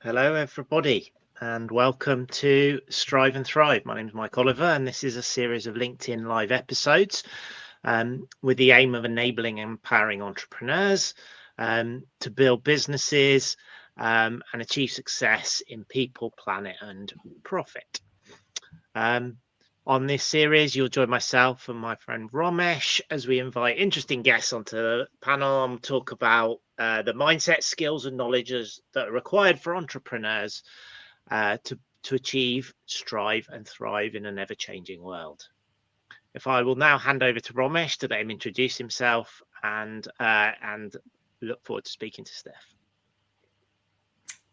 Hello, everybody, and welcome to Strive and Thrive. My name is Mike Oliver, and this is a series of LinkedIn live episodes with the aim of enabling and empowering entrepreneurs to build businesses and achieve success in people, planet, and profit. On this series, you'll join myself and my friend Romesh as we invite interesting guests onto the panel and talk about the mindset, skills, and knowledges that are required for entrepreneurs to achieve, strive, and thrive in an ever-changing world. If I will now hand over to Romesh to let him introduce himself and look forward to speaking to Steph.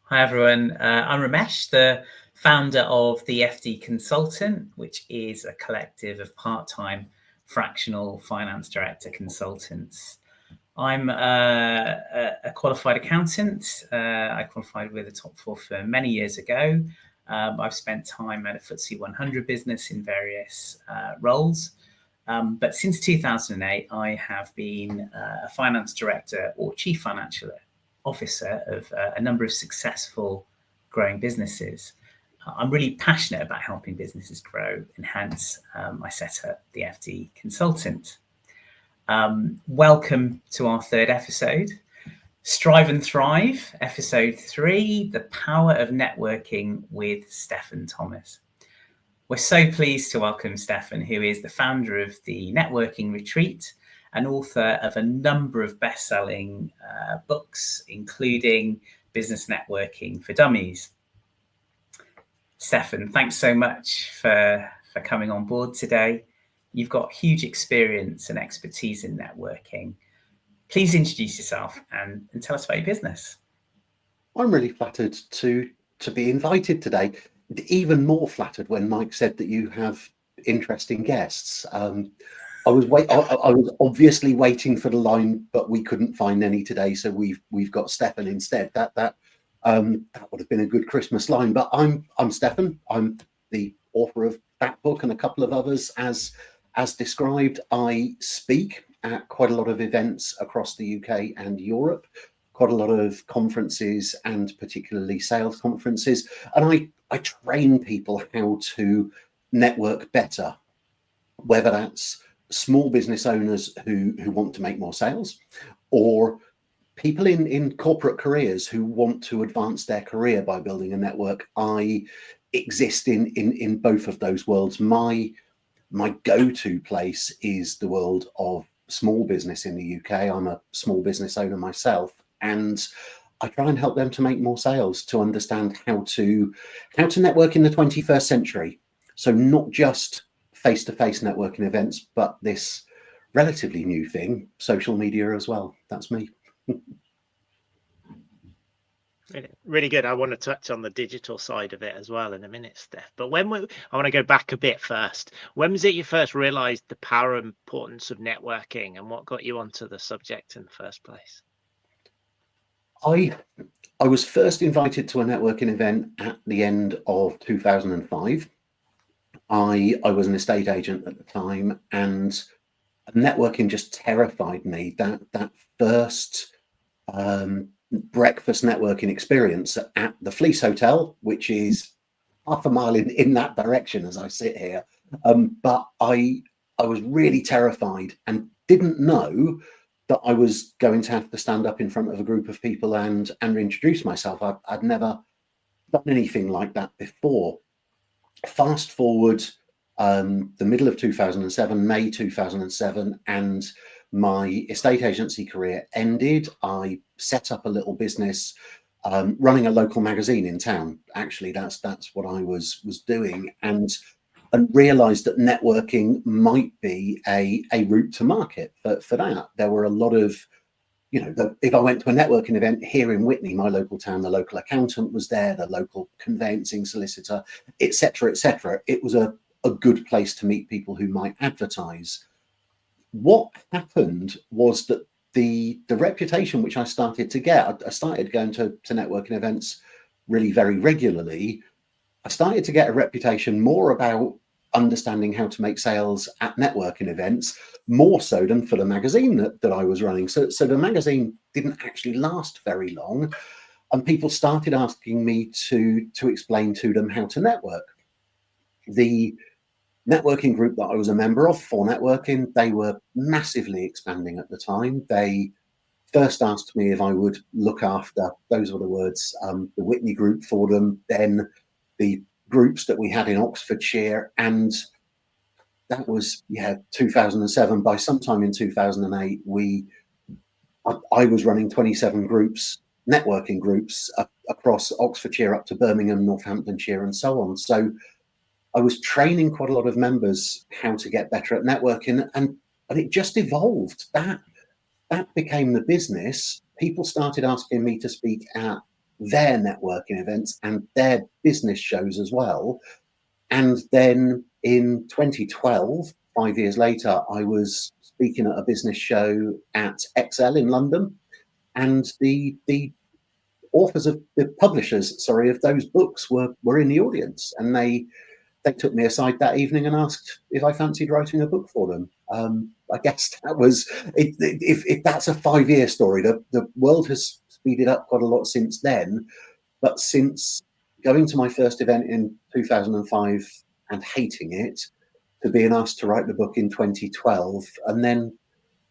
Hi everyone, I'm Romesh, the founder of the FD Consultant, which is a collective of part-time fractional finance director consultants. I'm a qualified accountant. I qualified with a top 4 firm many years ago. I've spent time at a FTSE 100 business in various roles. But since 2008, I have been a finance director or chief financial officer of a number of successful growing businesses. I'm really passionate about helping businesses grow, and hence I set up the FD Consultant. Welcome to our third episode, Strive and Thrive, episode 3, the power of networking with Stefan Thomas. We're so pleased to welcome Stefan, who is the founder of the Networking Retreat and author of a number of best-selling books, including Business Networking for Dummies. Stefan, thanks so much for coming on board today. You've got huge experience and expertise in networking. Please introduce yourself and tell us about your business. I'm really flattered to be invited today. Even more flattered when Mike said that you have interesting guests. I was obviously waiting for the line, but we couldn't find any today, so we've got Stefan instead. That would have been a good Christmas line. But I'm Stefan. I'm the author of that book and a couple of others. As described, I speak at quite a lot of events across the UK and Europe, quite a lot of conferences and particularly sales conferences, and I train people how to network better, whether that's small business owners who want to make more sales, or people in corporate careers who want to advance their career by building a network. I exist in both of those worlds. My go-to place is the world of small business in the UK. I'm a small business owner myself, and I try and help them to make more sales, to understand how to network in the 21st century. So not just face-to-face networking events, but this relatively new thing, social media as well. That's me. Really good. I want to touch on the digital side of it as well in a minute, Steph. But I want to go back a bit first. When was it you first realized the power and importance of networking, and what got you onto the subject in the first place? I was first invited to a networking event at the end of 2005. I was an estate agent at the time, and networking just terrified me. That first breakfast networking experience at the Fleece Hotel, which is half a mile in that direction as I sit here. But I was really terrified and didn't know that I was going to have to stand up in front of a group of people and introduce myself. I'd never done anything like that before. Fast forward the middle of 2007, May 2007, and my estate agency career ended. I set up a little business running a local magazine in town. Actually, that's what I was doing, and realized that networking might be a route to market for that. There were a lot of, if I went to a networking event here in Witney, my local town, the local accountant was there, the local conveyancing solicitor, etc., etc. It was a good place to meet people who might advertise. What happened was that the reputation which I started to get, I started going to networking events really very regularly. I started to get a reputation more about understanding how to make sales at networking events, more so than for the magazine that I was running. So the magazine didn't actually last very long. and people started asking me to explain to them how to network. The networking group that I was a member of, for networking, they were massively expanding at the time. They first asked me if I would look after, those were the words, the Whitney group for them, then the groups that we had in Oxfordshire, and that was 2007. By sometime in 2008, I was running 27 groups, networking groups across Oxfordshire up to Birmingham, Northamptonshire, and so on. So I was training quite a lot of members how to get better at networking, and it just evolved. That became the business. People started asking me to speak at their networking events and their business shows as well. And then in 2012, 5 years later, I was speaking at a business show at XL in London, and the authors of the publishers, of those books were in the audience, and they took me aside that evening and asked if I fancied writing a book for them. I guess that was it. If that's a 5-year story, the world has speeded up quite a lot since then. But since going to my first event in 2005 and hating it, to being asked to write the book in 2012, and then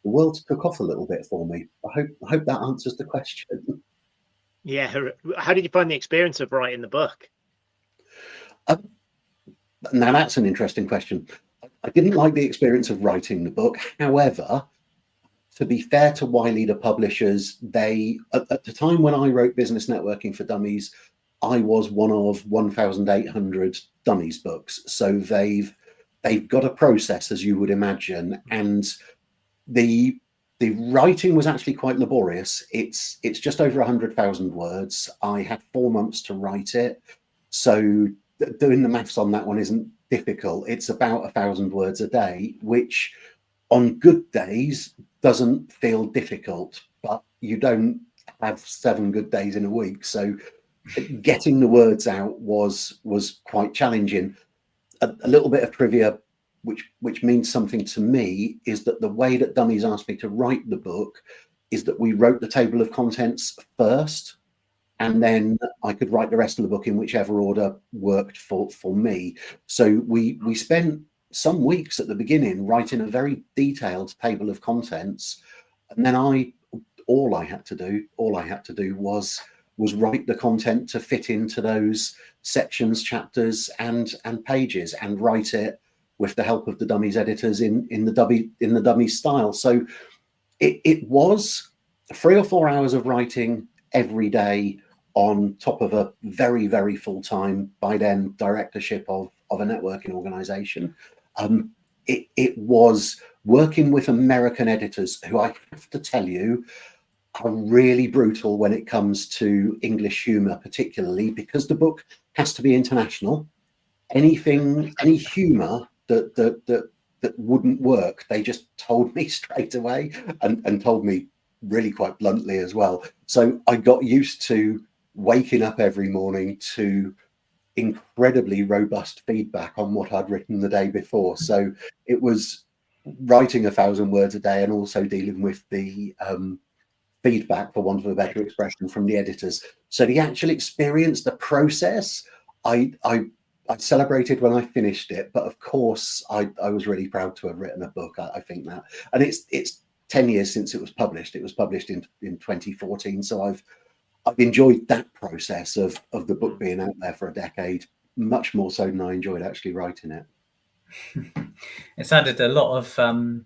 the world took off a little bit for me. I hope that answers the question. Yeah. How did you find the experience of writing the book? Now that's an interesting question. I didn't like the experience of writing the book. However, to be fair to Wiley, the publishers, they at the time when I wrote Business Networking for Dummies, I was one of 1,800 Dummies books. So they've got a process, as you would imagine, and the writing was actually quite laborious. It's just over 100,000 words. I had 4 months to write it, so doing the maths on that one isn't difficult. It's about 1,000 words a day, which on good days doesn't feel difficult, but you don't have 7 good days in a week. So getting the words out was quite challenging. A little bit of trivia, which means something to me, is that the way that Dummies asked me to write the book is that we wrote the table of contents first, and then I could write the rest of the book in whichever order worked for me. So we spent some weeks at the beginning writing a very detailed table of contents, and then all I had to do was write the content to fit into those sections, chapters, and pages, and write it with the help of the Dummies editors in the Dummies style. So it was 3 or 4 hours of writing every day, on top of a very, very full-time, by then, directorship of a networking organization. It was working with American editors, who I have to tell you are really brutal when it comes to English humor, particularly because the book has to be international. Any humor that wouldn't work, they just told me straight away, and told me really quite bluntly as well. So I got used to waking up every morning to incredibly robust feedback on what I'd written the day before. So it was writing 1,000 words a day and also dealing with the feedback, for want of a better expression, from the editors. So the actual experience, the process, I celebrated when I finished it, but of course I was really proud to have written a book. I think that, and it's 10 years since it was published. It was published in 2014. So I've enjoyed that process of the book being out there for a decade, much more so than I enjoyed actually writing it. It's added a lot of, a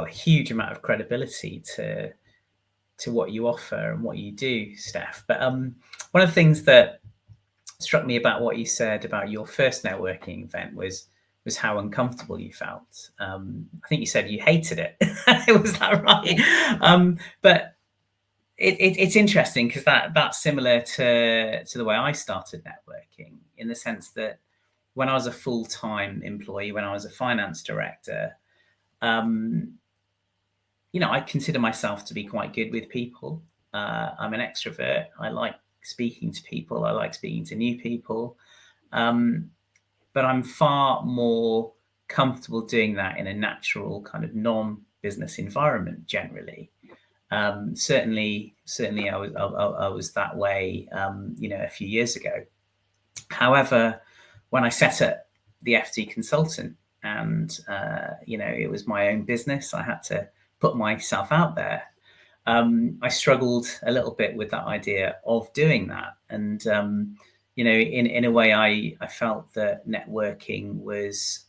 huge amount of credibility to what you offer and what you do, Steph. But one of the things that struck me about what you said about your first networking event was how uncomfortable you felt. I think you said you hated it. Was that right? But it's interesting because that's similar to the way I started networking, in the sense that when I was a full-time employee, when I was a finance director, I consider myself to be quite good with people. I'm an extrovert. I like speaking to people. I like speaking to new people. But I'm far more comfortable doing that in a natural kind of non-business environment generally. Certainly, I was that way, a few years ago. However, when I set up the FD Consultant, and it was my own business, I had to put myself out there. I struggled a little bit with that idea of doing that, and in a way, I felt that networking was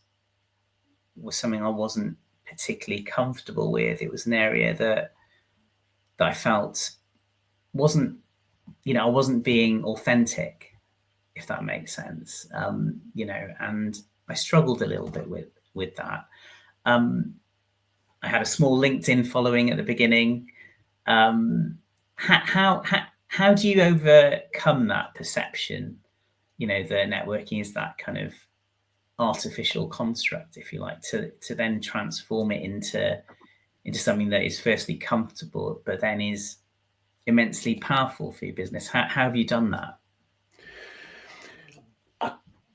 something I wasn't particularly comfortable with. It was an area that I felt wasn't, I wasn't being authentic, if that makes sense. And I struggled a little bit with that. I had a small LinkedIn following at the beginning. How do you overcome that perception? The networking is that kind of artificial construct, if you like, to then transform it into something that is firstly comfortable, but then is immensely powerful for your business. How have you done that?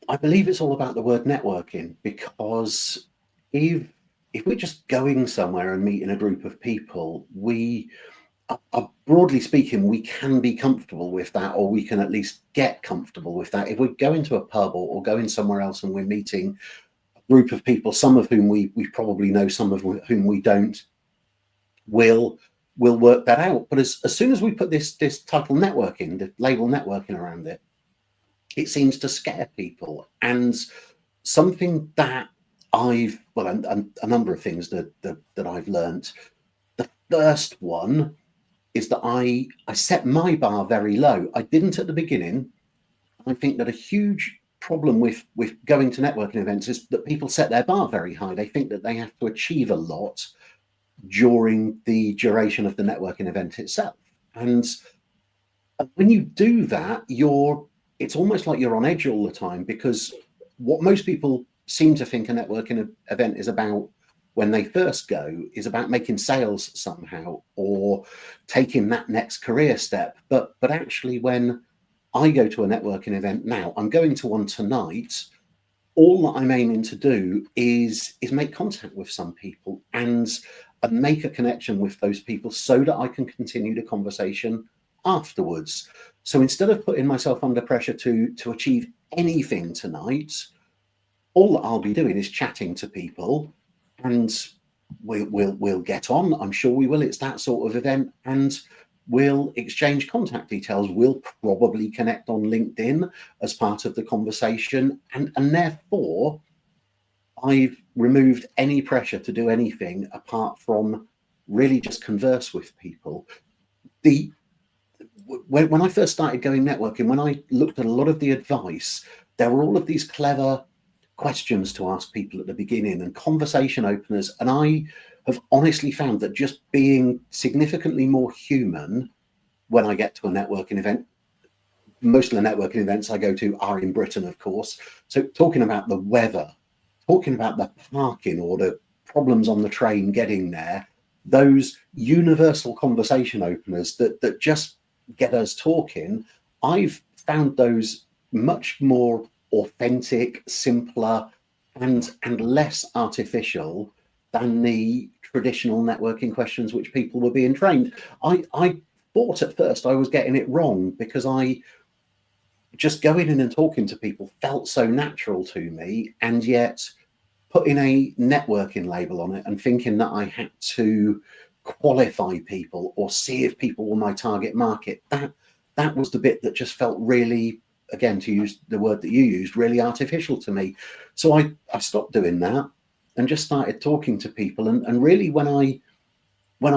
I believe it's all about the word networking, because if we're just going somewhere and meeting a group of people, broadly speaking, we can be comfortable with that, or we can at least get comfortable with that. If we're going to a pub or going somewhere else and we're meeting a group of people, some of whom we probably know, some of whom we don't, we'll work that out. But as soon as we put this title networking, the label networking around it, it seems to scare people. And something that a number of things that I've learned. The first one is that I set my bar very low. I didn't at the beginning. I think that a huge problem with going to networking events is that people set their bar very high. They think that they have to achieve a lot during the duration of the networking event itself. And when you do that, it's almost like you're on edge all the time, because what most people seem to think a networking event is about when they first go is about making sales somehow, or taking that next career step. But actually, when I go to a networking event now, I'm going to one tonight, all that I'm aiming to do is make contact with some people and make a connection with those people so that I can continue the conversation afterwards. So instead of putting myself under pressure to achieve anything tonight, all that I'll be doing is chatting to people, and we'll get on. I'm sure we will. It's that sort of event, and we'll exchange contact details. We'll probably connect on LinkedIn as part of the conversation, and therefore I've removed any pressure to do anything apart from really just converse with people. When I first started going networking, when I looked at a lot of the advice, there were all of these clever questions to ask people at the beginning and conversation openers. And I have honestly found that just being significantly more human when I get to a networking event, most of the networking events I go to are in Britain, of course. So talking about the weather, talking about the parking or the problems on the train getting there, those universal conversation openers that just get us talking, I've found those much more authentic, simpler, and less artificial than the traditional networking questions which people were being trained. I thought at first I was getting it wrong, because I just going in and talking to people felt so natural to me, and yet putting a networking label on it and thinking that I had to qualify people or see if people were my target market, that was the bit that just felt really, again, to use the word that you used, really artificial to me. So I stopped doing that and just started talking to people. And really, when I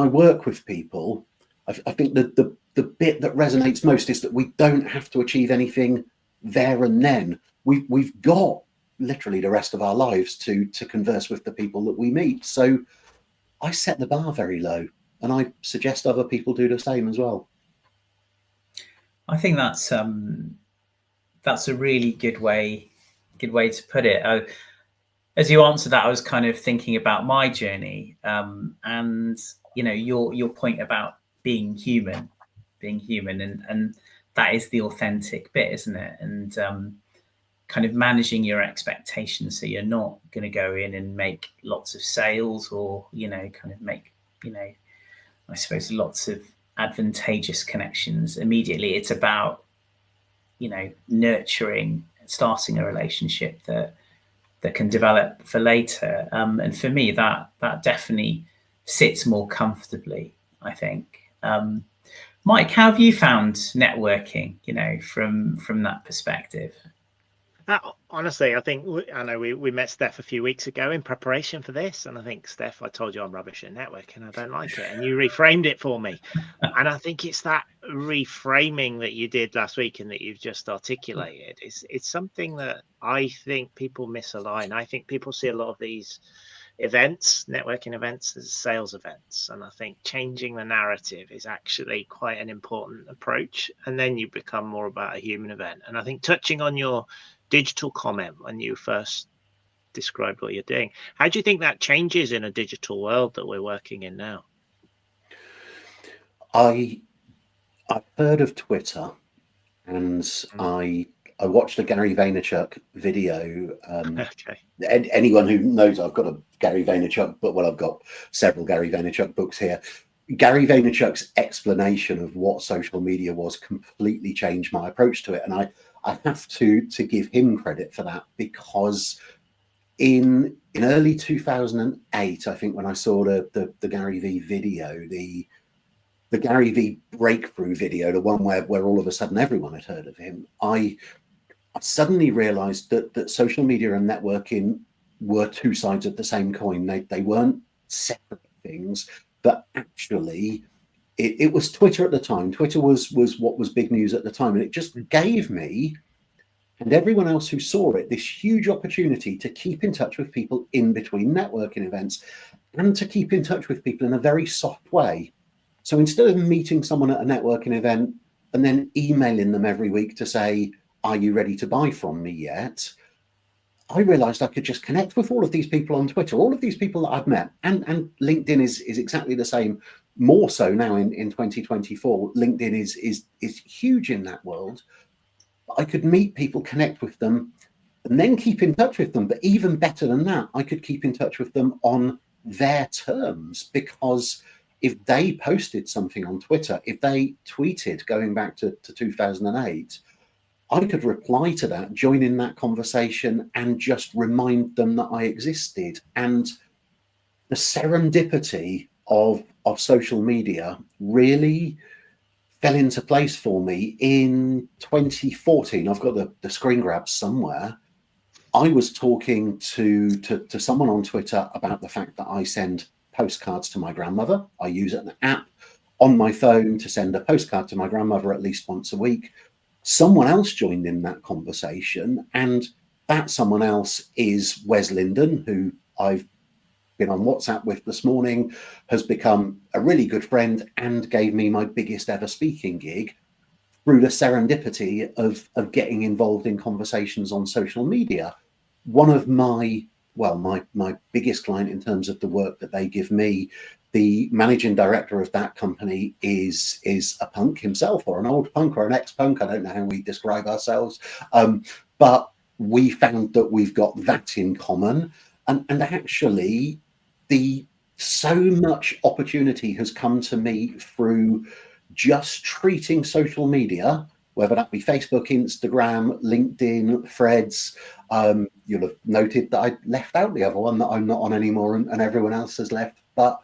work with people, I think that the bit that resonates most is that we don't have to achieve anything there and then. We've got literally the rest of our lives to converse with the people that we meet. So I set the bar very low, and I suggest other people do the same as well. I think that's a really good way to put it. As you answered that, I was kind of thinking about my journey, and your point about being human, and that is the authentic bit, isn't it? And kind of managing your expectations, so you're not going to go in and make lots of sales, or kind of make I suppose, lots of advantageous connections immediately. It's about, nurturing, starting a relationship that can develop for later. And for me, that definitely sits more comfortably, I think. Mike, how have you found networking, from that perspective? Honestly, I know we met Steph a few weeks ago in preparation for this, and I think, Steph, I told you I'm rubbish at networking, I don't like it, and you reframed it for me. And I think it's that reframing that you did last week and that you've just articulated. It's something that I think people misalign. I think people see a lot of these events, networking events, as sales events, and I think changing the narrative is actually quite an important approach, and then you become more about a human event. And I think, touching on your digital comment when you first described what you're doing, how do you think that changes in a digital world that we're working in now? I've heard of Twitter, and I watched a Gary Vaynerchuk video. Okay. Anyone who knows, I've got a Gary Vaynerchuk book. Well, I've got several Gary Vaynerchuk books here. Gary Vaynerchuk's explanation of what social media was completely changed my approach to it, and I have to give him credit for that, because in early 2008, I think, when I saw the Gary V video, the Gary V breakthrough video, the one where all of a sudden everyone had heard of him, I suddenly realized that social media and networking were two sides of the same coin. They weren't separate things, but actually it was Twitter at the time. Twitter was what was big news at the time, and it just gave me and everyone else who saw it this huge opportunity to keep in touch with people in between networking events, and to keep in touch with people in a very soft way. So instead of meeting someone at a networking event and then emailing them every week to say, "Are you ready to buy from me yet?" I realized I could just connect with all of these people on Twitter, all of these people that I've met. And LinkedIn is exactly the same, more so now in 2024. LinkedIn is huge in that world. I could meet people, connect with them, and then keep in touch with them. But even better than that, I could keep in touch with them on their terms, because if they posted something on Twitter, if they tweeted going back to 2008, I could reply to that, join in that conversation, and just remind them that I existed. And the serendipity of social media really fell into place for me in 2014. I've got the screen grabs somewhere. I was talking to someone on Twitter about the fact that I send postcards to my grandmother. I use an app on my phone to send a postcard to my grandmother at least once a week. Someone else joined in that conversation, and that someone else is Wes Linden, who I've been on WhatsApp with this morning, has become a really good friend and gave me my biggest ever speaking gig through the serendipity of getting involved in conversations on social media. One of my biggest client in terms of the work that they give me, the managing director of that company is a punk himself, or an old punk, or an ex-punk. I don't know how we describe ourselves, but we found that we've got that in common, and actually so much opportunity has come to me through just treating social media, whether that be Facebook, Instagram, LinkedIn, Threads. You'll have noted that I left out the other one that I'm not on anymore, and everyone else has left. But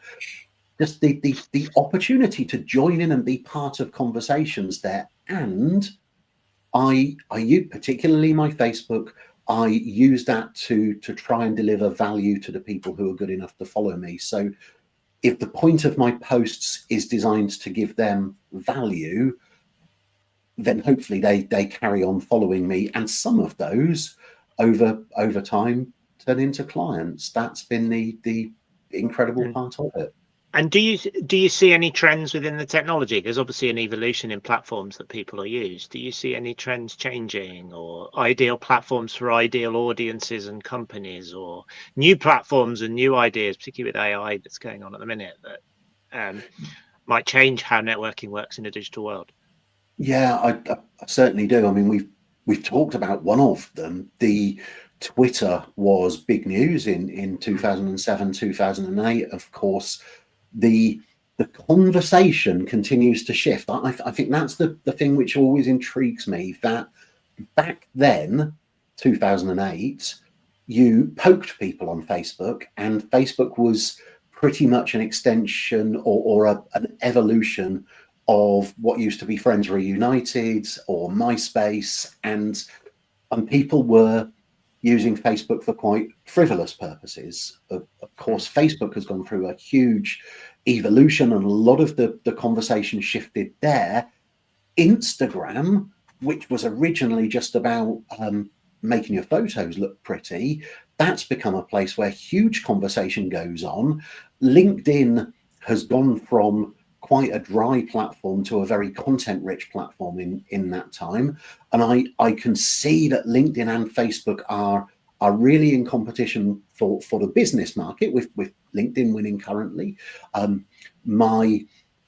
just the opportunity to join in and be part of conversations there. And I use, particularly my Facebook, I use that to try and deliver value to the people who are good enough to follow me. So if the point of my posts is designed to give them value, then hopefully they carry on following me, and some of those over time turn into clients. That's been the incredible part of it. And do you see any trends within the technology? There's obviously an evolution in platforms that people are used. Do you see any trends changing, or ideal platforms for ideal audiences and companies, or new platforms and new ideas, particularly with AI that's going on at the minute, that might change how networking works in a digital world? Yeah, I certainly do. I mean, we've talked about one of them. The Twitter was big news in 2007, 2008. Of course, the the conversation continues to shift. I think that's the thing which always intrigues me, that back then, 2008, you poked people on Facebook, and Facebook was pretty much an extension or an evolution of what used to be Friends Reunited or MySpace, and people were using Facebook for quite frivolous purposes. Of course, Facebook has gone through a huge evolution, and a lot of the conversation shifted there. Instagram, which was originally just about making your photos look pretty, that's become a place where huge conversation goes on. LinkedIn has gone from quite a dry platform to a very content-rich platform in that time. And I can see that LinkedIn and Facebook are really in competition for the business market, with LinkedIn winning currently.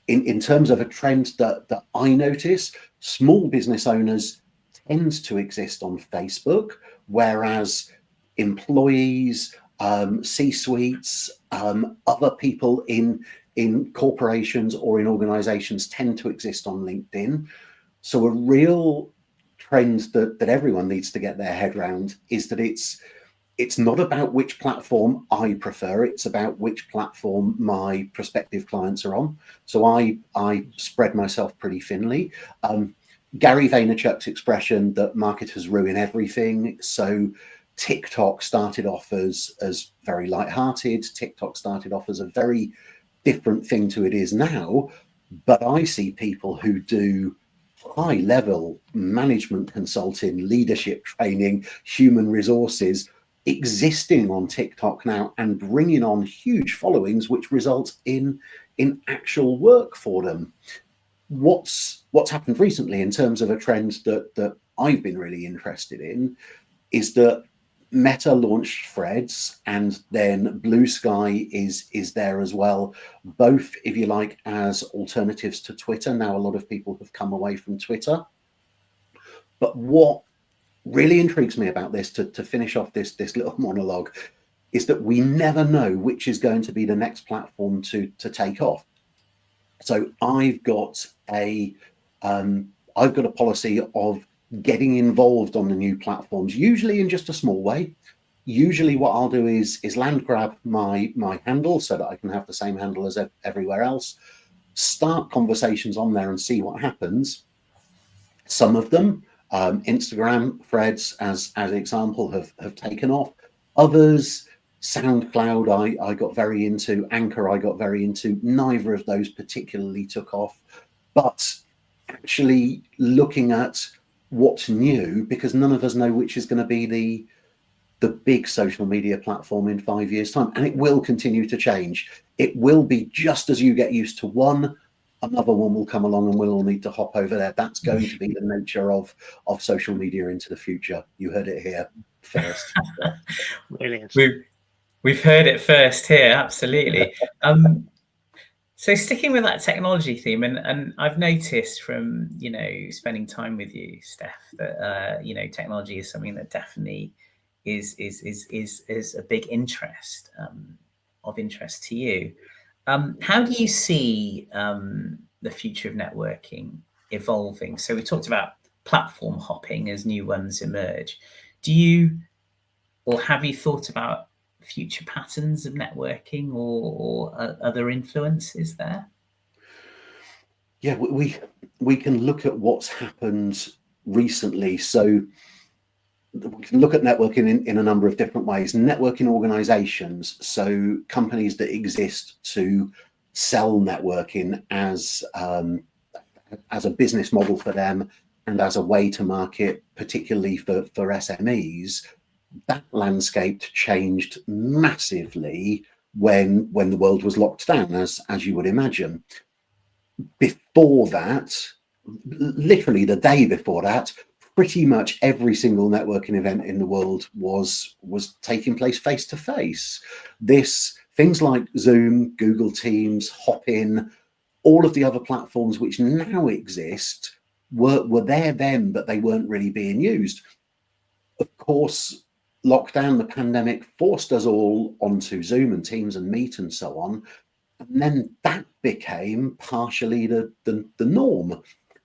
In terms of a trend that I notice, small business owners tend to exist on Facebook, whereas employees, C-suites, other people in corporations or in organizations tend to exist on LinkedIn. So a real trend that everyone needs to get their head around is that it's not about which platform I prefer, it's about which platform my prospective clients are on. So I spread myself pretty thinly. Gary Vaynerchuk's expression that marketers ruin everything. So TikTok started off as very lighthearted. TikTok started off as a very different thing to it is now. But I see people who do high level management consulting, leadership training, human resources existing on TikTok now and bringing on huge followings, which results in actual work for them. What's happened recently in terms of a trend that I've been really interested in is that Meta launched Threads, and then Blue Sky is there as well, both, if you like, as alternatives to Twitter. Now a lot of people have come away from Twitter, but what really intrigues me about this, to finish off this little monologue, is that we never know which is going to be the next platform to take off. So I've got a policy of getting involved on the new platforms, usually in just a small way. Usually what I'll do is land grab my handle so that I can have the same handle as everywhere else, start conversations on there and see what happens. Some of them, Instagram, Threads as an example, have taken off. Others, SoundCloud, I got very into. Anchor, I got very into. Neither of those particularly took off. But actually looking at what's new, because none of us know which is going to be the big social media platform in 5 years' time, and it will continue to change. It will be just as you get used to one, another one will come along and we'll all need to hop over there. That's going to be the nature of social media into the future. You heard it here first. Brilliant. We've heard it first here, absolutely. So sticking with that technology theme, and I've noticed from spending time with you, Steph, that technology is something that definitely is a big interest, of interest to you. How do you see the future of networking evolving? So we talked about platform hopping as new ones emerge. Do you, or have you thought about future patterns of networking or other influences there? Yeah, we can look at what's happened recently. So we can look at networking in a number of different ways. Networking organizations, so companies that exist to sell networking as a business model for them and as a way to market, particularly for SMEs. That landscape changed massively when the world was locked down, as you would imagine. Before that, literally the day before that, pretty much every single networking event in the world was taking place face to face. Things like Zoom, Google Teams, Hopin, all of the other platforms which now exist were there then, but they weren't really being used. Of course, lockdown, the pandemic, forced us all onto Zoom and Teams and Meet and so on. And then that became partially the norm.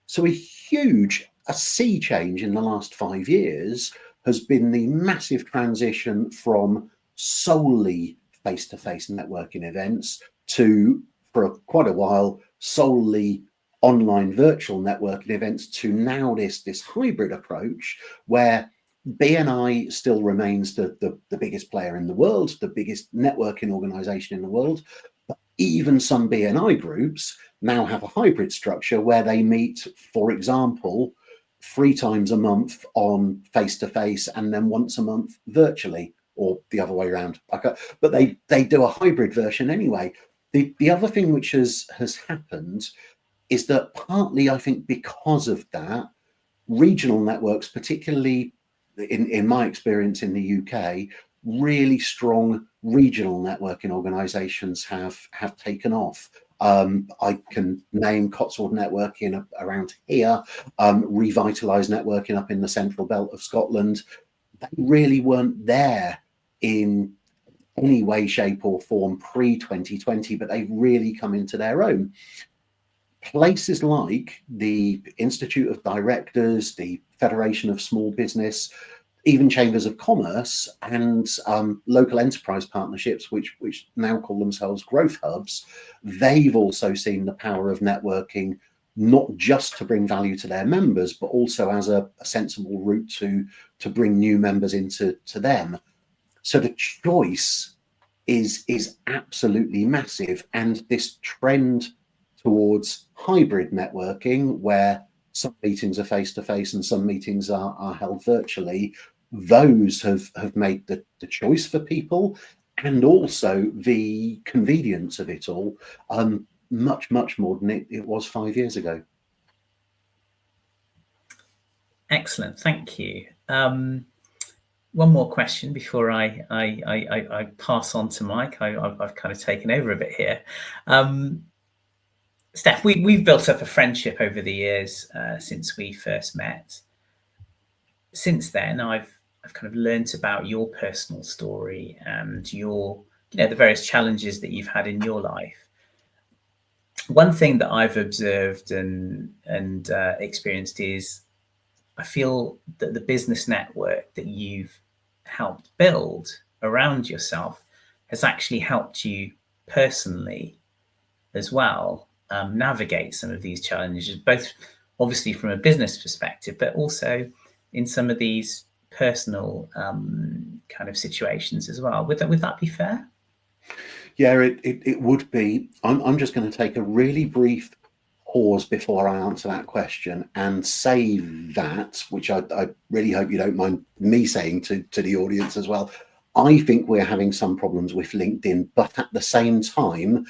So a sea change in the last 5 years has been the massive transition from solely face-to-face networking events to, for quite a while, solely online virtual networking events, to now this hybrid approach where BNI still remains the biggest player in the world, the biggest networking organization in the world. But even some BNI groups now have a hybrid structure where they meet, for example, 3 times a month on face-to-face and then once a month virtually, or the other way around. But they do a hybrid version anyway. The other thing which has happened is that partly, I think, because of that, regional networks, particularly in my experience in the UK, really strong regional networking organizations have taken off. I can name Cotswold Networking around here, Revitalised Networking up in the central belt of Scotland. They really weren't there in any way, shape or form pre-2020, but they've really come into their own. Places like the Institute of Directors, the Federation of Small Business, even chambers of commerce and local enterprise partnerships, which now call themselves growth hubs, they've also seen the power of networking, not just to bring value to their members, but also as a sensible route to bring new members into them. So the choice is absolutely massive, and this trend towards hybrid networking, where some meetings are face-to-face and some meetings are held virtually, those have made the choice for people, and also the convenience of it all much more than it was 5 years ago. Excellent, thank you. One more question before I pass on to Mike. I've kind of taken over a bit here. Steph, we've built up a friendship over the years since we first met. Since then, I've kind of learnt about your personal story and the various challenges that you've had in your life. One thing that I've observed and experienced is I feel that the business network that you've helped build around yourself has actually helped you personally as well navigate some of these challenges, both obviously from a business perspective, but also in some of these personal kind of situations as well. Would that be fair? Yeah, it would be. I'm just going to take a really brief pause before I answer that question and say that, which I really hope you don't mind me saying to the audience as well. I think we're having some problems with LinkedIn, but at the same time,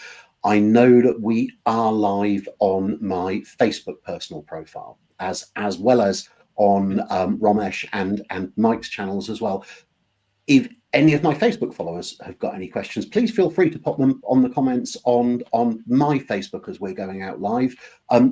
I know that we are live on my Facebook personal profile, as well as on Romesh and Mike's channels as well. If any of my Facebook followers have got any questions, please feel free to pop them on the comments on my Facebook as we're going out live.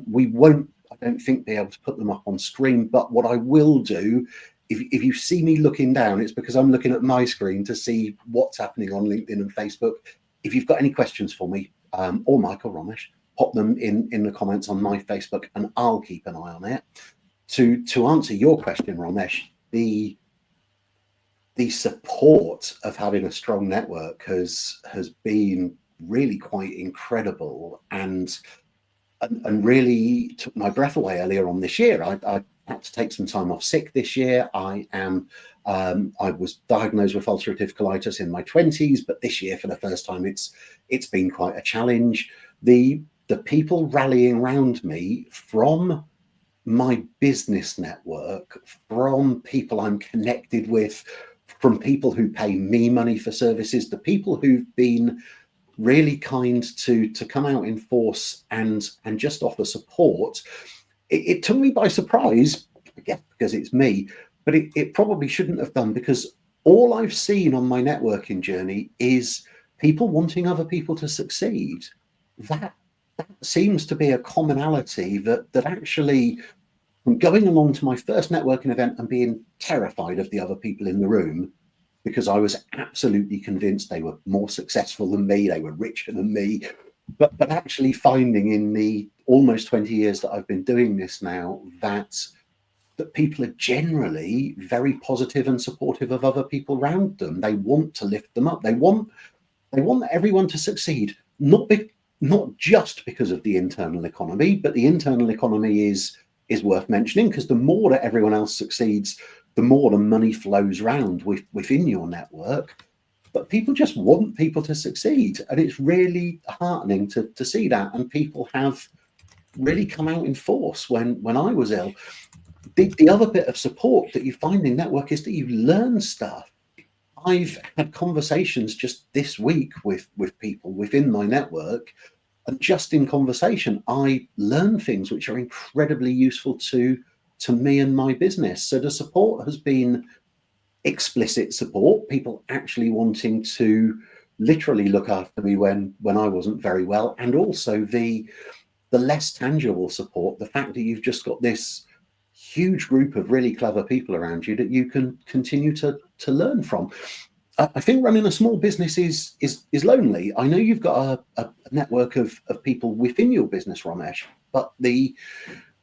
We won't, I don't think, be able to put them up on screen, but what I will do, if you see me looking down, it's because I'm looking at my screen to see what's happening on LinkedIn and Facebook. If you've got any questions for me, or Mike or Romesh, pop them in the comments on my Facebook and I'll keep an eye on it. To answer your question, Romesh, the support of having a strong network has been really quite incredible and really took my breath away earlier on this year. I had to take some time off sick this year. I was diagnosed with ulcerative colitis in my 20s, but this year for the first time it's been quite a challenge. The people rallying around me from my business network, from people I'm connected with, from people who pay me money for services, the people who've been really kind to come out in force and just offer support. It took me by surprise, I guess because it's me, but it probably shouldn't have done, because all I've seen on my networking journey is people wanting other people to succeed. That seems to be a commonality that actually, from going along to my first networking event and being terrified of the other people in the room, because I was absolutely convinced they were more successful than me, they were richer than me, but actually finding in the almost 20 years that I've been doing this now that people are generally very positive and supportive of other people around them. They want to lift them up. They want everyone to succeed, not just because of the internal economy, but the internal economy is worth mentioning, because the more that everyone else succeeds, the more the money flows around within your network. But people just want people to succeed, and it's really heartening to see that. And people have really come out in force when I was ill. The other bit of support that you find in network is that you learn stuff. I've had conversations just this week with people within my network, and just in conversation, I learn things which are incredibly useful to me and my business. So the support has been explicit support, people actually wanting to literally look after me when I wasn't very well, and also the less tangible support, the fact that you've just got this huge group of really clever people around you that you can continue to learn from. I think running a small business is lonely. I know you've got a network of people within your business, Romesh, but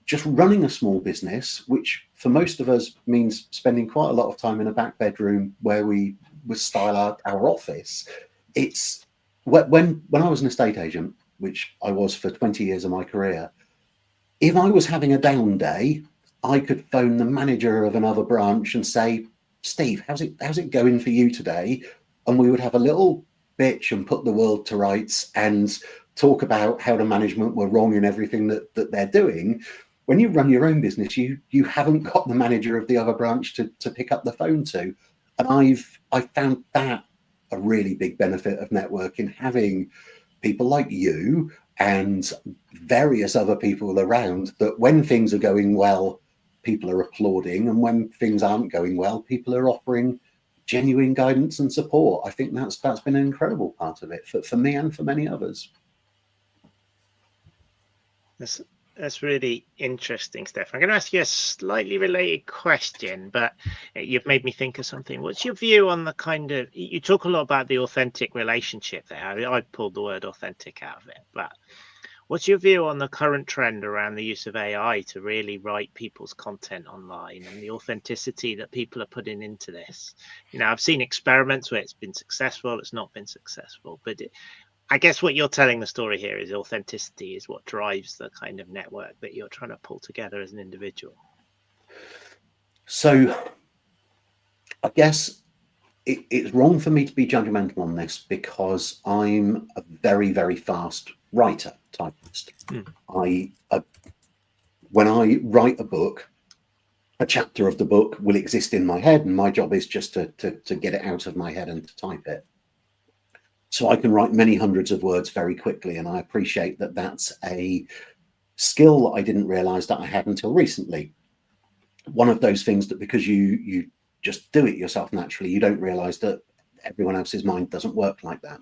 just running a small business, which for most of us means spending quite a lot of time in a back bedroom where we style our office. It's when I was an estate agent, which I was for 20 years of my career, if I was having a down day, I could phone the manager of another branch and say, Steve, how's it going for you today? And we would have a little bitch and put the world to rights and talk about how the management were wrong in everything that they're doing. When you run your own business, you haven't got the manager of the other branch to pick up the phone to. And I've found that a really big benefit of networking, having people like you and various other people around, that when things are going well, people are applauding, and when things aren't going well, people are offering genuine guidance and support. I think that's been an incredible part of it for me and for many others. That's really interesting, Stefan. I'm going to ask you a slightly related question, but you've made me think of something. What's your view on the kind of, you talk a lot about the authentic relationship there. I pulled the word authentic out of it, but what's your view on the current trend around the use of AI to really write people's content online, and the authenticity that people are putting into this? You know, I've seen experiments where it's been successful, it's not been successful, but I guess what you're telling the story here is authenticity is what drives the kind of network that you're trying to pull together as an individual. So I guess it's wrong for me to be judgmental on this, because I'm a very, very fast writer, typist. When I write a book, a chapter of the book will exist in my head, and my job is just to get it out of my head and to type it. So I can write many hundreds of words very quickly, and I appreciate that that's a skill that I didn't realize that I had until recently. One of those things that, because you just do it yourself naturally, you don't realize that everyone else's mind doesn't work like that.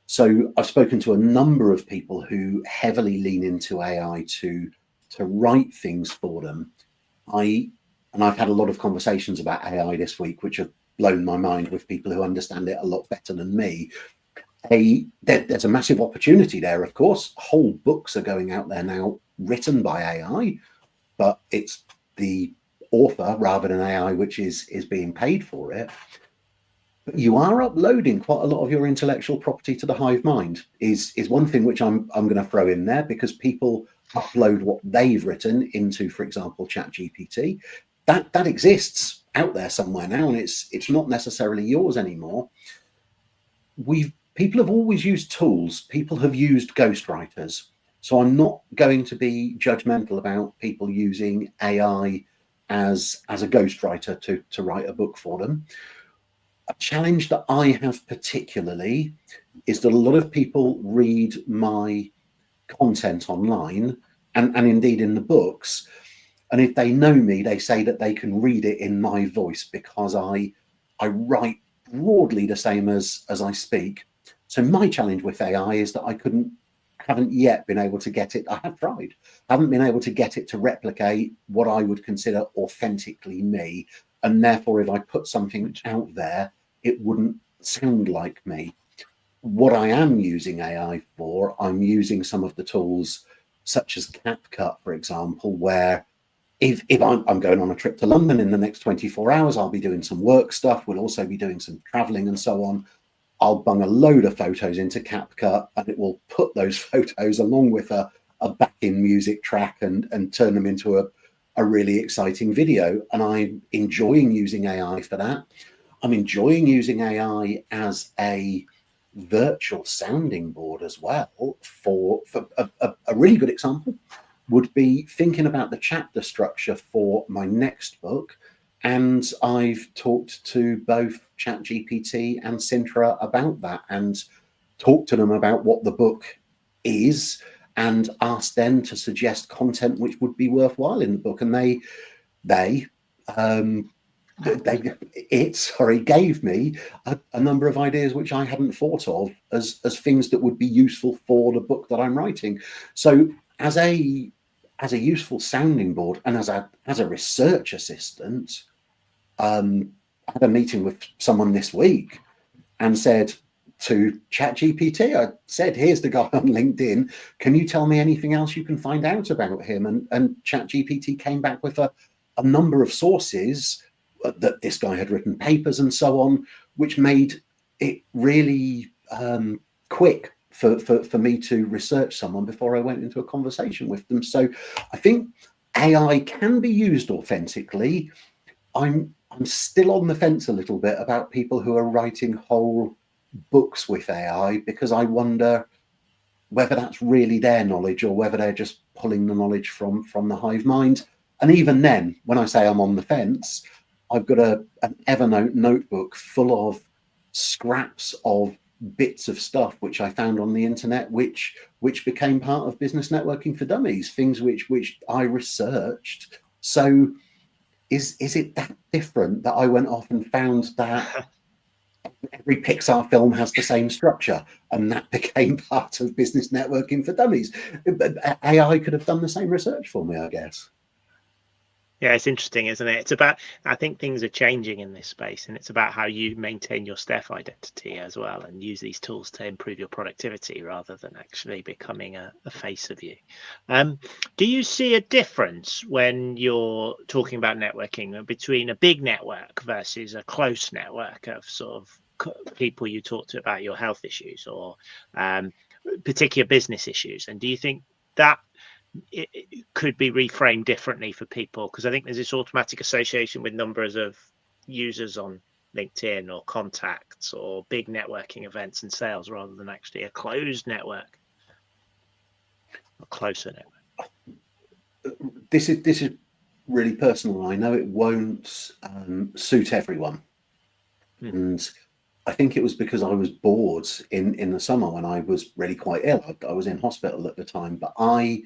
So I've spoken to a number of people who heavily lean into AI to write things for them. I've had a lot of conversations about AI this week, which have blown my mind, with people who understand it a lot better than me. There's a massive opportunity there, of course. Whole books are going out there now written by AI, but it's the author rather than AI which is being paid for it. But you are uploading quite a lot of your intellectual property to the hive mind, is one thing which I'm going to throw in there, because people upload what they've written into, for example, ChatGPT. That exists out there somewhere now, and it's not necessarily yours anymore. People have always used tools. People have used ghostwriters. So I'm not going to be judgmental about people using AI as a ghostwriter to write a book for them. A challenge that I have particularly is that a lot of people read my content online and indeed in the books. And if they know me, they say that they can read it in my voice, because I write broadly the same as I speak. So my challenge with AI is that I haven't yet been able to get it. I have tried, haven't been able to get it to replicate what I would consider authentically me. And therefore, if I put something out there, it wouldn't sound like me. what I am using AI for, I'm using some of the tools such as CapCut, for example, where if I'm going on a trip to London in the next 24 hours, I'll be doing some work stuff. We'll also be doing some traveling and so on. I'll bung a load of photos into CapCut and it will put those photos along with a back-in music track and turn them into a really exciting video. And I'm enjoying using AI for that. I'm enjoying using AI as a virtual sounding board as well. For a really good example would be thinking about the chapter structure for my next book. And I've talked to both ChatGPT and Sintra about that and talked to them about what the book is and asked them to suggest content which would be worthwhile in the book. And they gave me a number of ideas which I hadn't thought of as things that would be useful for the book that I'm writing. So as a useful sounding board and as a research assistant, I had a meeting with someone this week and said to ChatGPT, I said, here's the guy on LinkedIn. Can you tell me anything else you can find out about him? And ChatGPT came back with a number of sources that this guy had written papers and so on, which made it really quick for me to research someone before I went into a conversation with them. So I think AI can be used authentically. I'm still on the fence a little bit about people who are writing whole books with AI, because I wonder whether that's really their knowledge or whether they're just pulling the knowledge from the hive mind. And even then, when I say I'm on the fence, I've got an Evernote notebook full of scraps of bits of stuff which I found on the internet, which became part of Business Networking for Dummies, things which I researched. So is it that different that I went off and found that every Pixar film has the same structure and that became part of Business Networking for Dummies? AI could have done the same research for me, I guess. Yeah, it's interesting, isn't it? It's about, I think things are changing in this space, and it's about how you maintain your Steph identity as well and use these tools to improve your productivity rather than actually becoming a face of you. Do you see a difference when you're talking about networking between a big network versus a close network of sort of people you talk to about your health issues or particular business issues? And do you think that it could be reframed differently for people? Because I think there's this automatic association with numbers of users on LinkedIn or contacts or big networking events and sales rather than actually a closed network, a closer network. This is really personal. I know it won't suit everyone. And I think it was because I was bored in the summer when I was really quite ill. I was in hospital at the time, but I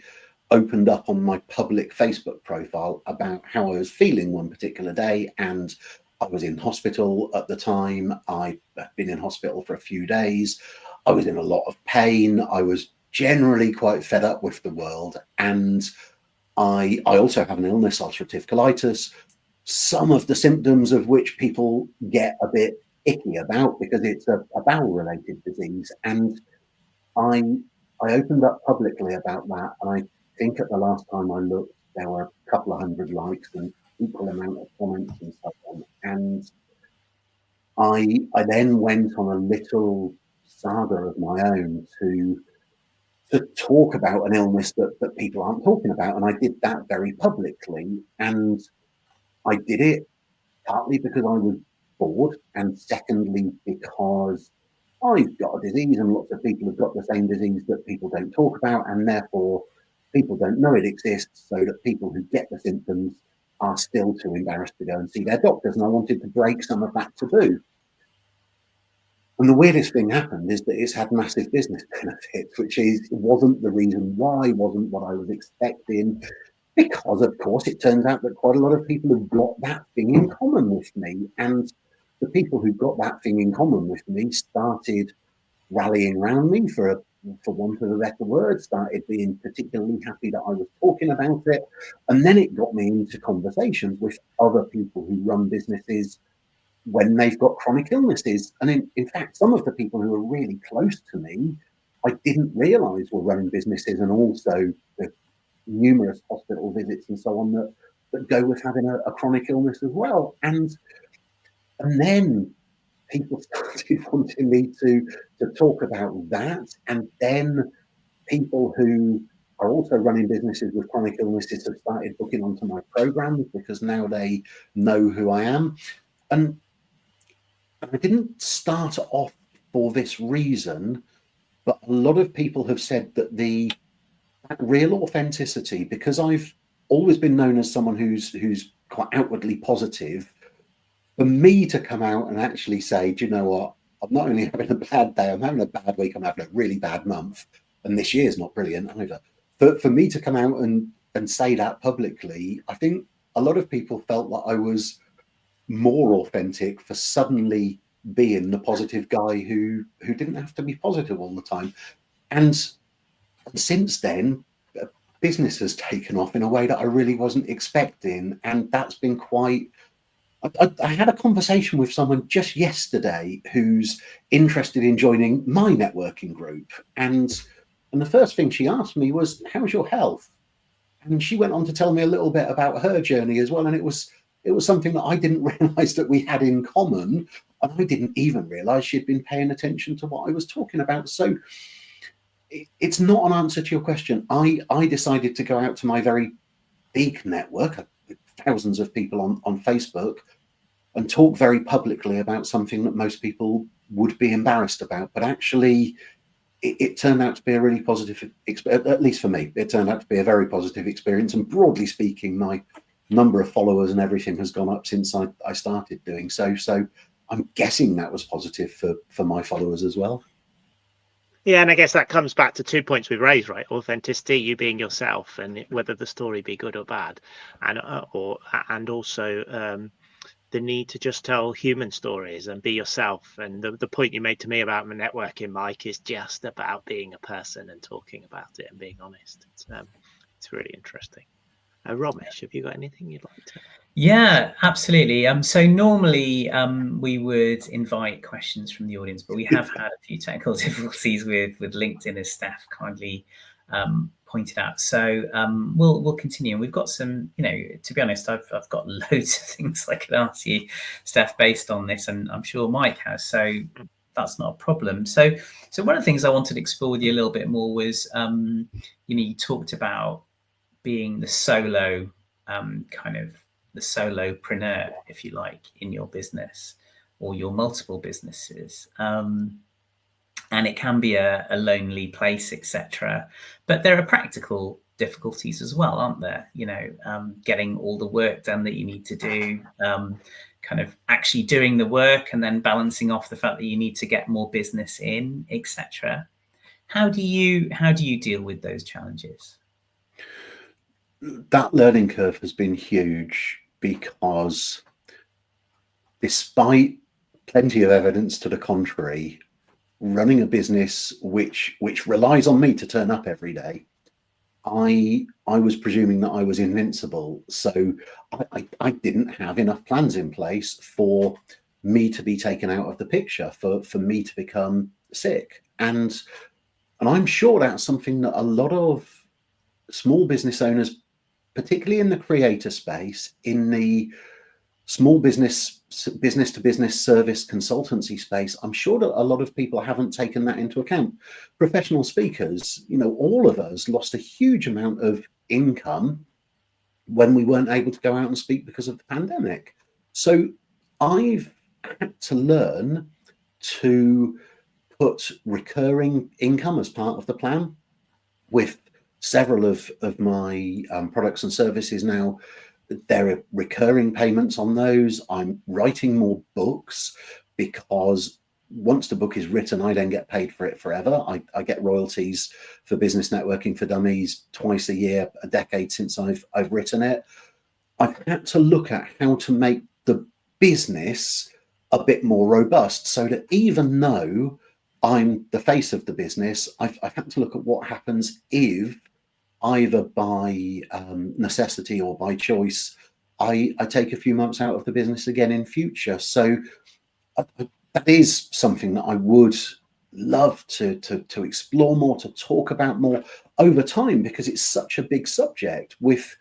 opened up on my public Facebook profile about how I was feeling one particular day, and I was in hospital at the time. I'd been in hospital for a few days. I was in a lot of pain. I was generally quite fed up with the world, and I also have an illness, ulcerative colitis, some of the symptoms of which people get a bit icky about because it's a bowel-related disease. And I opened up publicly about that, and I think at the last time I looked, there were a couple of hundred likes and equal amount of comments and so on. And I then went on a little saga of my own to talk about an illness that people aren't talking about. And I did that very publicly. And I did it partly because I was bored, and secondly because I've got a disease and lots of people have got the same disease that people don't talk about, and therefore people don't know it exists, so that people who get the symptoms are still too embarrassed to go and see their doctors. And I wanted to break some of that taboo. And the weirdest thing happened is that it's had massive business benefits, which wasn't the reason why, wasn't what I was expecting, because of course it turns out that quite a lot of people have got that thing in common with me. And the people who got that thing in common with me started rallying around me, for want of a better word, started being particularly happy that I was talking about it. And then it got me into conversations with other people who run businesses when they've got chronic illnesses. And in fact, some of the people who are really close to me, I didn't realise were running businesses, and also the numerous hospital visits and so on that go with having a chronic illness as well. And then people started wanting me to talk about that. And then people who are also running businesses with chronic illnesses have started booking onto my programs because now they know who I am. And I didn't start off for this reason, but a lot of people have said that that real authenticity, because I've always been known as someone who's quite outwardly positive, for me to come out and actually say, do you know what, I'm not only having a bad day, I'm having a bad week, I'm having a really bad month, and this year's not brilliant either. For me to come out and say that publicly, I think a lot of people felt that I was more authentic for suddenly being the positive guy who didn't have to be positive all the time. And since then, business has taken off in a way that I really wasn't expecting, and that's been quite. I had a conversation with someone just yesterday who's interested in joining my networking group, and the first thing she asked me was, "How's your health?" And she went on to tell me a little bit about her journey as well, and it was something that I didn't realise that we had in common, and I didn't even realise she'd been paying attention to what I was talking about. So it's not an answer to your question. I decided to go out to my very big network, thousands of people on Facebook, and talk very publicly about something that most people would be embarrassed about. But actually, it turned out to be a really positive experience, at least for me. It turned out to be a very positive experience. And broadly speaking, my number of followers and everything has gone up since I started doing so. So I'm guessing that was positive for my followers as well. Yeah, and I guess that comes back to 2 points we've raised, right? Authenticity, you being yourself, and whether the story be good or bad, and also the need to just tell human stories and be yourself. And the point you made to me about networking, Mike, is just about being a person and talking about it and being honest. It's really interesting. Romesh, have you got anything you'd like to? Yeah, absolutely. So normally we would invite questions from the audience, but we have had a few technical difficulties with LinkedIn, as Steph kindly pointed out. So we'll continue. And we've got some, to be honest, I've got loads of things I could ask you, Steph, based on this, and I'm sure Mike has. So that's not a problem. So one of the things I wanted to explore with you a little bit more was, you talked about being the solo the solopreneur, if you like, in your business or your multiple businesses. And it can be a lonely place, etc. But there are practical difficulties as well, aren't there? Getting all the work done that you need to do, kind of actually doing the work, and then balancing off the fact that you need to get more business in, etc. How do you deal with those challenges? That learning curve has been huge, because despite plenty of evidence to the contrary, running a business which relies on me to turn up every day, I was presuming that I was invincible. So I didn't have enough plans in place for me to be taken out of the picture, for me to become sick. And I'm sure that's something that a lot of small business owners, particularly in the creator space, in the small business to business service consultancy space, I'm sure that a lot of people haven't taken that into account. Professional speakers, all of us lost a huge amount of income when we weren't able to go out and speak because of the pandemic. So I've had to learn to put recurring income as part of the plan. With several of my products and services now, there are recurring payments on those. I'm writing more books, because once the book is written, I then get paid for it forever. I get royalties for Business Networking for Dummies twice a year, a decade since I've written it. I've had to look at how to make the business a bit more robust, so that even though I'm the face of the business, I've had to look at what happens if, either by necessity or by choice, I take a few months out of the business again in future. So that is something that I would love to explore more, to talk about more over time, because it's such a big subject. With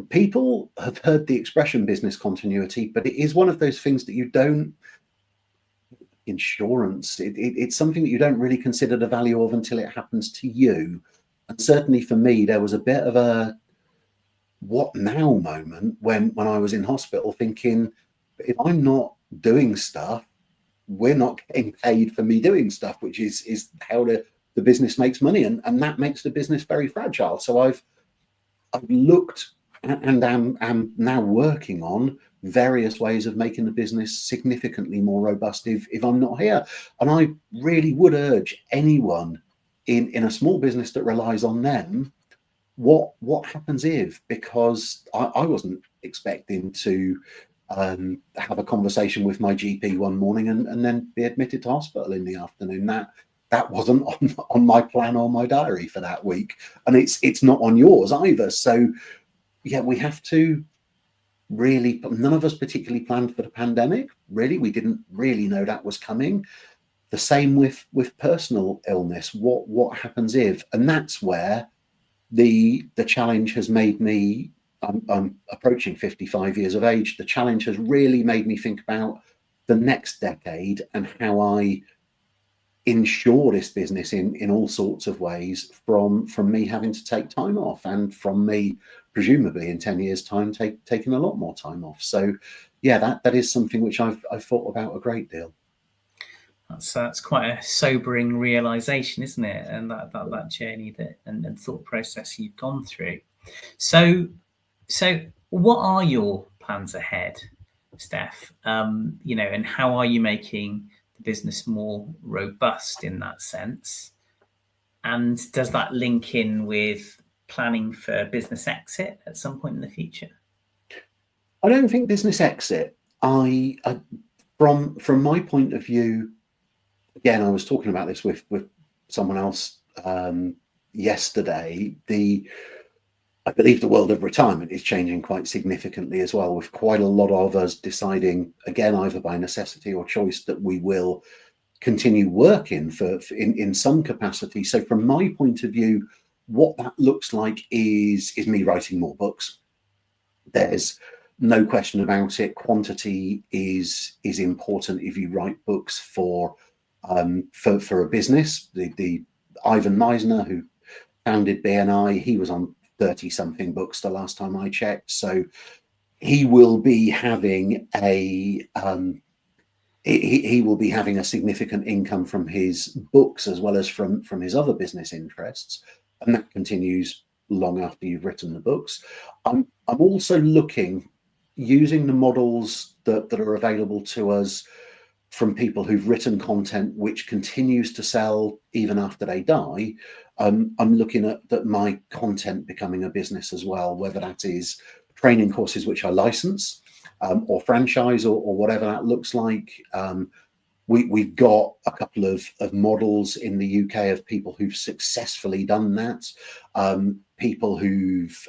people have heard the expression business continuity, but it is one of those things that you don't, insurance, it's something that you don't really consider the value of until it happens to you. And certainly for me, there was a bit of a what now moment when I was in hospital, thinking, if I'm not doing stuff, we're not getting paid for me doing stuff, which is how the business makes money, and that makes the business very fragile. So I've looked and am now working on various ways of making the business significantly more robust if I'm not here. And I really would urge anyone in a small business that relies on them, what happens if, because I wasn't expecting to have a conversation with my GP one morning and then be admitted to hospital in the afternoon. That wasn't on my plan or my diary for that week, and it's not on yours either. So yeah, we have to really, none of us particularly planned for the pandemic. Really, we didn't really know that was coming. The same with personal illness. What happens if? And that's where the challenge has made me, I'm approaching 55 years of age. The challenge has really made me think about the next decade and how I insure this business in all sorts of ways, from me having to take time off, and from me presumably in 10 years time taking a lot more time off. So yeah, that is something which I've thought about a great deal. That's quite a sobering realization, isn't it? And that journey and thought process you've gone through. So what are your plans ahead, Steph? And how are you making the business more robust in that sense? And does that link in with planning for business exit at some point in the future? I don't think business exit. I from my point of view, again, I was talking about this with someone else yesterday. I believe the world of retirement is changing quite significantly as well, with quite a lot of us deciding, again, either by necessity or choice, that we will continue working in some capacity. So from my point of view, what that looks like is me writing more books. There's no question about it. Quantity is important if you write books for a business. The Ivan Meisner, who founded BNI, he was on 30 something books the last time I checked. So he will be having a he will be having a significant income from his books as well as from his other business interests, and that continues long after you've written the books. I'm also looking, using the models that are available to us from people who've written content which continues to sell even after they die. I'm looking at my content becoming a business as well, whether that is training courses which I license, or franchise, or whatever that looks like. We've got a couple of models in the UK of people who've successfully done that. People who've,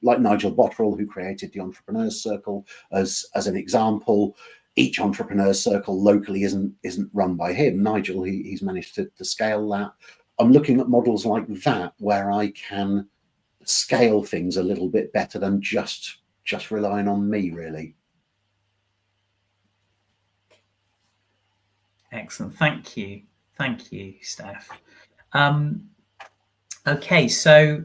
like Nigel Botterill, who created the Entrepreneurs Circle as an example. Each Entrepreneurs Circle locally isn't run by him. Nigel, he's managed to scale that. I'm looking at models like that where I can scale things a little bit better than just relying on me, really. Excellent. Thank you, Steph. Okay, so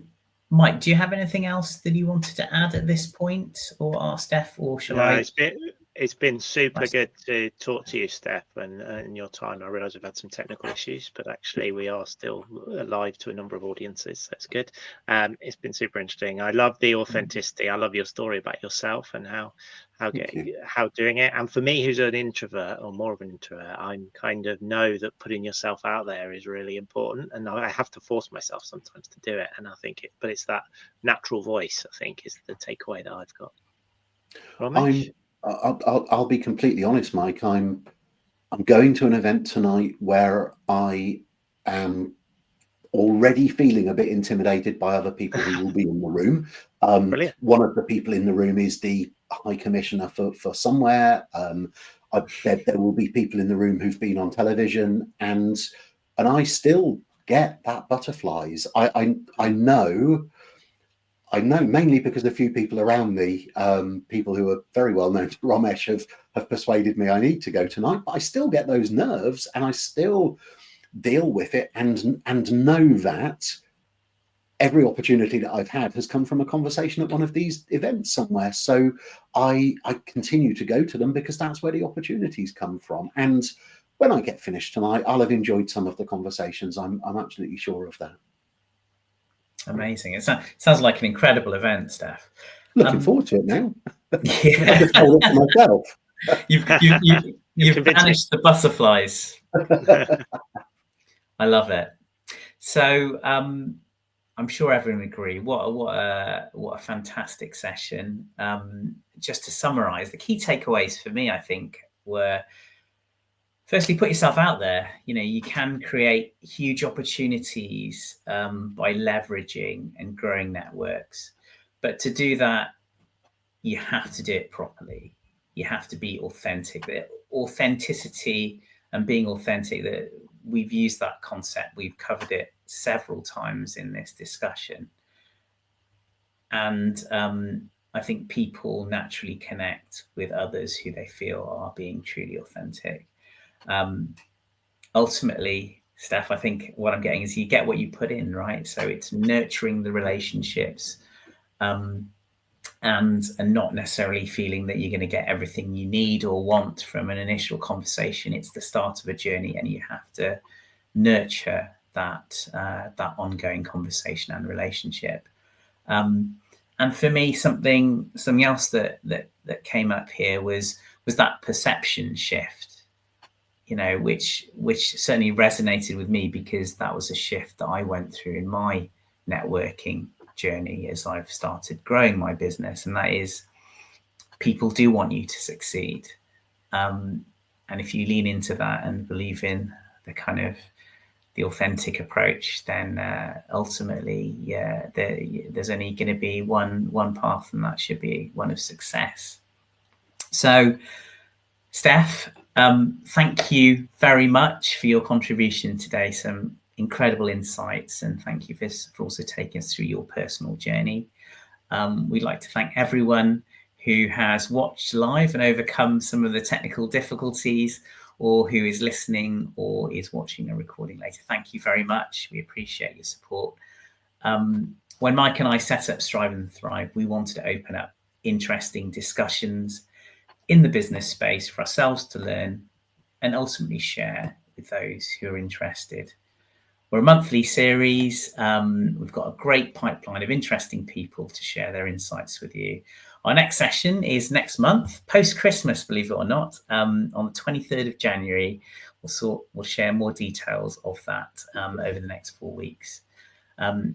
Mike, do you have anything else that you wanted to add at this point, or ask Steph, or shall I? It's been super good to talk to you, Steph, and your time. I realise we've had some technical issues, but actually we are still alive to a number of audiences, so it's good. It's been super interesting. I love the authenticity. I love your story about yourself and how doing it. And for me, who's an introvert, or more of an introvert, I'm kind of know that putting yourself out there is really important, and I have to force myself sometimes to do it. And I think but it's that natural voice, I think, is the takeaway that I've got. Romesh? I'll be completely honest, Mike. I'm going to an event tonight where I am already feeling a bit intimidated by other people who will be in the room. One of the people in the room is the high commissioner for somewhere. There will be people in the room who've been on television, and I still get that butterflies. I know mainly because a few people around me, people who are very well known to Romesh, have persuaded me I need to go tonight, but I still get those nerves, and I still deal with it, and know that every opportunity that I've had has come from a conversation at one of these events somewhere. So I continue to go to them because that's where the opportunities come from. And when I get finished tonight, I'll have enjoyed some of the conversations. I'm absolutely sure of that. Amazing. It sounds like an incredible event, Steph. Looking forward to it now. Yeah. I just hold it to myself. You've banished the butterflies. I love it. So I'm sure everyone will agree. What a fantastic session. Just to summarize, the key takeaways for me, I think, were, firstly, put yourself out there. You can create huge opportunities by leveraging and growing networks. But to do that, you have to do it properly. You have to be authentic. The authenticity and being authentic, we've used that concept. We've covered it several times in this discussion. And I think people naturally connect with others who they feel are being truly authentic. Ultimately, Steph, I think what I'm getting is you get what you put in, right? So it's nurturing the relationships and not necessarily feeling that you're going to get everything you need or want from an initial conversation. It's the start of a journey, and you have to nurture that ongoing conversation and relationship. And for me, something else that came up here was that perception shift, which certainly resonated with me, because that was a shift that I went through in my networking journey as I've started growing my business. And that is, people do want you to succeed. And if you lean into that and believe in the authentic approach, then ultimately, there's only going to be one path, and that should be one of success. So, Steph, thank you very much for your contribution today. Some incredible insights, and thank you for also taking us through your personal journey. We'd like to thank everyone who has watched live and overcome some of the technical difficulties, or who is listening or is watching a recording later. Thank you very much. We appreciate your support. When Mike and I set up Strive and Thrive, we wanted to open up interesting discussions in the business space for ourselves to learn and ultimately share with those who are interested. We're a monthly series. We've got a great pipeline of interesting people to share their insights with you. Our next session is next month, post-Christmas, believe it or not, on the 23rd of January. We'll share more details of that over the next 4 weeks.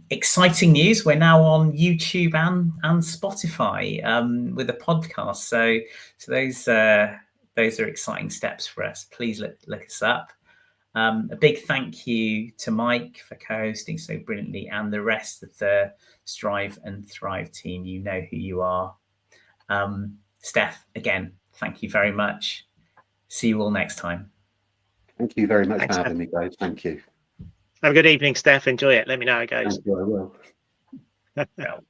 Exciting news, we're now on YouTube and Spotify with a podcast. So those are exciting steps for us. Please look us up. A big thank you to Mike for co-hosting so brilliantly, and the rest of the Strive and Thrive team. You know who you are. Steph, again, thank you very much. See you all next time. Thank you very much for having me, guys. Thank you. Have a good evening, Steph. Enjoy it. Let me know how it goes. Thank you, I will.